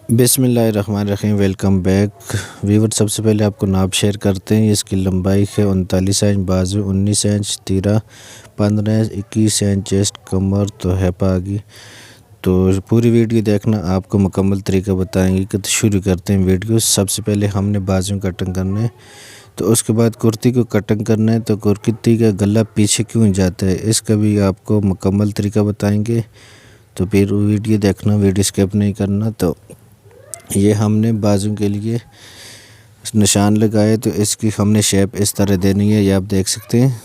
बिस्मिल्लाहिर्रहमानिर्रहीम। Welcome back viewer. सबसे पहले आपको नाप शेयर करते हैं। इसकी लंबाई है 39 इंच, बाजू 19 इंच, तीरा 15 इंच, 21 इंच, चेस्ट, कमर तो है पागी। तो पूरी वीडियो देखना, आपको मुकम्मल तरीका बताएंगे। कि तो शुरू करते हैं वीडियो। सबसे पहले हमने बाजू कटिंग करना है, तो उसके बाद कुर्ती को कटिंग करना है। तो कुर्ती का गला पीछे क्यों जाता है, इसका भी आपको मुकम्मल तरीका बताएंगे। तो फिर वीडियो देखना, वीडियो स्किप नहीं करना। तो ये हमने बाजू के लिए निशान लगाए, तो इसकी हमने शेप इस तरह देनी है। ये आप देख सकते हैं,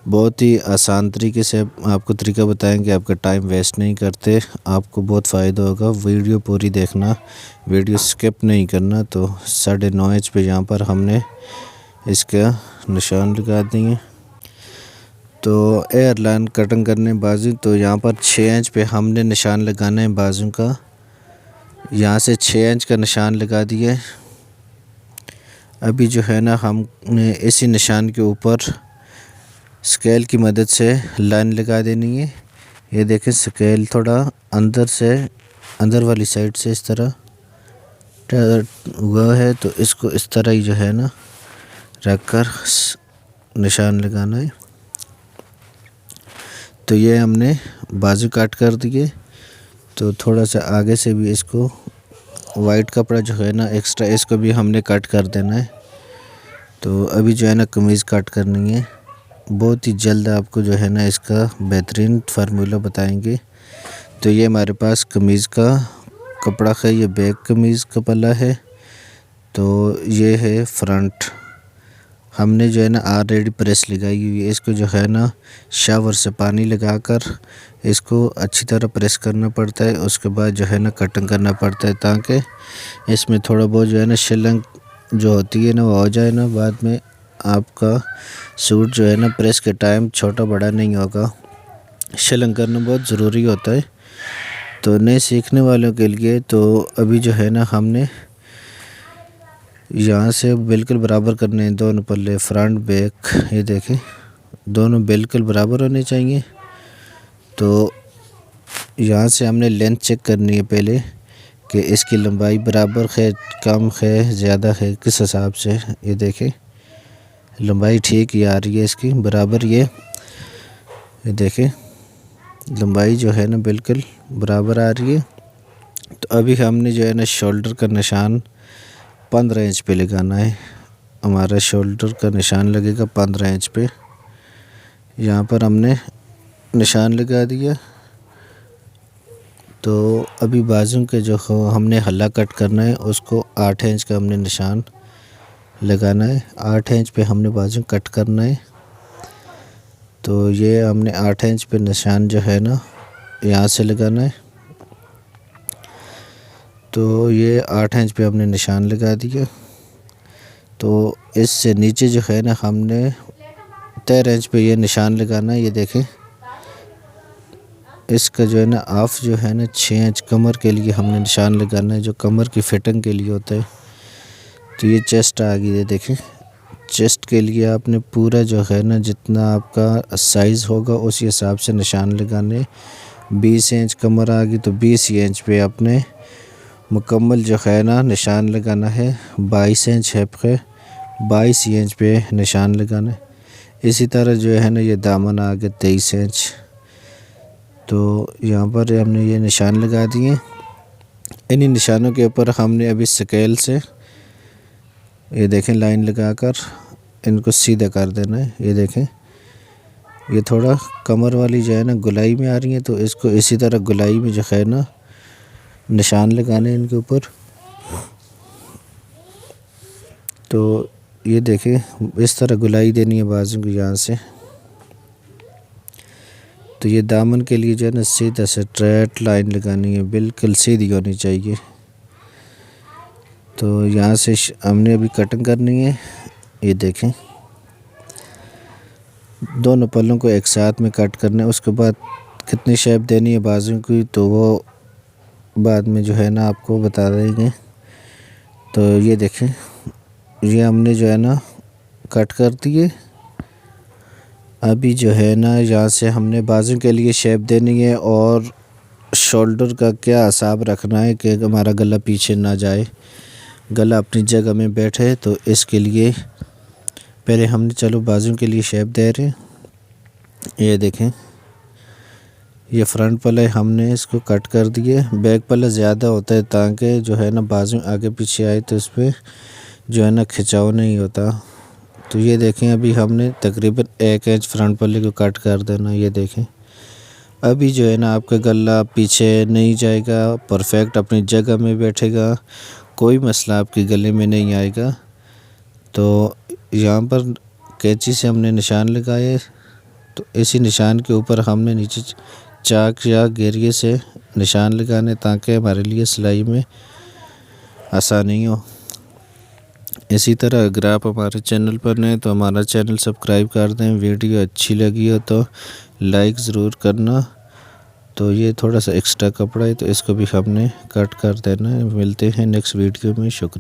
बहुत ही आसान तरीके से आपको तरीका बताएंगे। आपका टाइम वेस्ट नहीं करते, आपको बहुत फ़ायदा होगा। वीडियो पूरी देखना, वीडियो स्किप नहीं करना। तो 9.5 इंच पे यहाँ पर हमने इसका निशान लगा देंगे। तो एयरलाइन कटिंग करने बाजू, तो यहाँ पर 6 इंच पे हमने निशान लगाना है बाजू का। यहाँ से 6 इंच का निशान लगा दिए। अभी जो है ना, हमने इसी निशान के ऊपर स्केल की मदद से लाइन लगा देनी है। ये देखें, स्केल थोड़ा अंदर से, अंदर वाली साइड से इस तरह हुआ है, तो इसको इस तरह ही जो है ना रख कर निशान लगाना है। तो ये हमने बाजू काट कर दिए। तो थोड़ा सा आगे से भी इसको वाइट कपड़ा जो है ना एक्स्ट्रा, इसको भी हमने कट कर देना है। तो अभी जो है ना कमीज़ कट करनी है। बहुत ही जल्द आपको जो है ना इसका बेहतरीन फार्मूला बताएंगे। तो ये हमारे पास कमीज़ का कपड़ा है, ये बैक कमीज़ का पल्ला है। तो ये है फ्रंट। हमने जो है ना ऑलरेडी प्रेस लगाई हुई है। इसको जो है ना शावर से पानी लगाकर इसको अच्छी तरह प्रेस करना पड़ता है। उसके बाद जो है ना कटिंग करना पड़ता है, ताकि इसमें थोड़ा बहुत जो है ना शिलंग जो होती है ना वो हो जाए ना। बाद में आपका सूट जो है ना प्रेस के टाइम छोटा बड़ा नहीं होगा। शिलंग करना बहुत ज़रूरी होता है, तो नए सीखने वालों के लिए। तो अभी जो है ना हमने यहाँ से बिल्कुल बराबर करने हैं दोनों पल्ले, फ्रंट बैक। ये देखें, दोनों बिल्कुल बराबर होने चाहिए। तो यहाँ से हमने लेंथ चेक करनी है पहले, कि इसकी लंबाई बराबर है, कम है, ज़्यादा है, किस हिसाब से। ये देखें, लंबाई ठीक ही आ रही है इसकी, बराबर। ये देखें, लंबाई जो है ना बिल्कुल बराबर आ रही है। तो अभी हमने जो है ना शोल्डर का निशान 15 इंच पे लगाना है। हमारा शोल्डर का निशान लगेगा 15 इंच पे। यहाँ पर हमने निशान लगा दिया। तो अभी बाजू के जो हमने हल्ला कट करना है, उसको 8 इंच का हमने निशान लगाना है। 8 इंच पे हमने बाजू कट करना है। तो ये हमने 8 इंच पे निशान जो है ना यहाँ से लगाना है। तो ये 8 इंच पे हमने निशान लगा दिया। तो इससे नीचे जो है ना हमने 13 इंच पे ये निशान लगाना है। ये देखें, इसका जो है ना ऑफ जो है ना 6 इंच कमर के लिए हमने निशान लगाना है, जो कमर की फिटिंग के लिए होता है। तो ये चेस्ट आ गई। ये देखें, चेस्ट के लिए आपने पूरा जो है ना जितना आपका साइज़ होगा उसी हिसाब से निशान लगाने। 20 इंच कमर आ गई, तो 20 इंच पे आपने मुकम्मल जो है ना निशान लगाना है। 22 इंच हिप है, 22 इंच पे निशान लगाना है। इसी तरह जो है ना ये दामन आ गया 23 इंच। तो यहाँ पर हमने ये निशान लगा दिए। इन्हीं निशानों के ऊपर हमने अभी स्केल से ये देखें लाइन लगाकर इनको सीधा कर देना है। ये देखें, ये थोड़ा कमर वाली जो है ना गुलाई में आ रही है, तो इसको इसी तरह गुलाई में जो है ना निशान लगाने इनके ऊपर। तो ये देखें, इस तरह गुलाई देनी है बाजू को यहाँ से। तो ये दामन के लिए जो है ना सीधा स्ट्रेट लाइन लगानी है, बिल्कुल सीधी होनी चाहिए। तो यहाँ से हमने अभी कटिंग करनी है। ये देखें, दोनों पल्लों को एक साथ में कट करना है। उसके बाद कितनी शेप देनी है बाजू की, तो वो बाद में जो है ना आपको बता देंगे। तो ये देखें, ये हमने जो है ना कट कर दिए। अभी जो है ना यहाँ से हमने बाजू के लिए शेप देनी है, और शोल्डर का क्या हिसाब रखना है कि हमारा गला पीछे ना जाए, गला अपनी जगह में बैठे। तो इसके लिए पहले हमने चलो बाजू के लिए शेप दे रहे हैं। ये देखें, ये फ्रंट पल्ला हमने इसको कट कर दिए। बैक पल्ला ज़्यादा होता है ताकि जो है ना बाजू आगे पीछे आए तो इस पर जो है ना खिंचाव नहीं होता। तो ये देखें, अभी हमने तकरीबन 1 इंच फ्रंट पल्ले को कट कर देना। ये देखें, अभी जो है ना आपका गला पीछे नहीं जाएगा, परफेक्ट अपनी जगह में बैठेगा, कोई मसला आपके गले में नहीं आएगा। तो यहाँ पर कैंची से हमने निशान लगाए, तो इसी निशान के ऊपर हमने नीचे चाक या गेरिये से निशान लगाने ताकि हमारे लिए सिलाई में आसानी हो। इसी तरह अगर आप हमारे चैनल पर नए तो हमारा चैनल सब्सक्राइब कर दें। वीडियो अच्छी लगी हो तो लाइक ज़रूर करना। तो ये थोड़ा सा एक्स्ट्रा कपड़ा है तो इसको भी हमने कट कर देना है। मिलते हैं नेक्स्ट वीडियो में। शुक्रिया।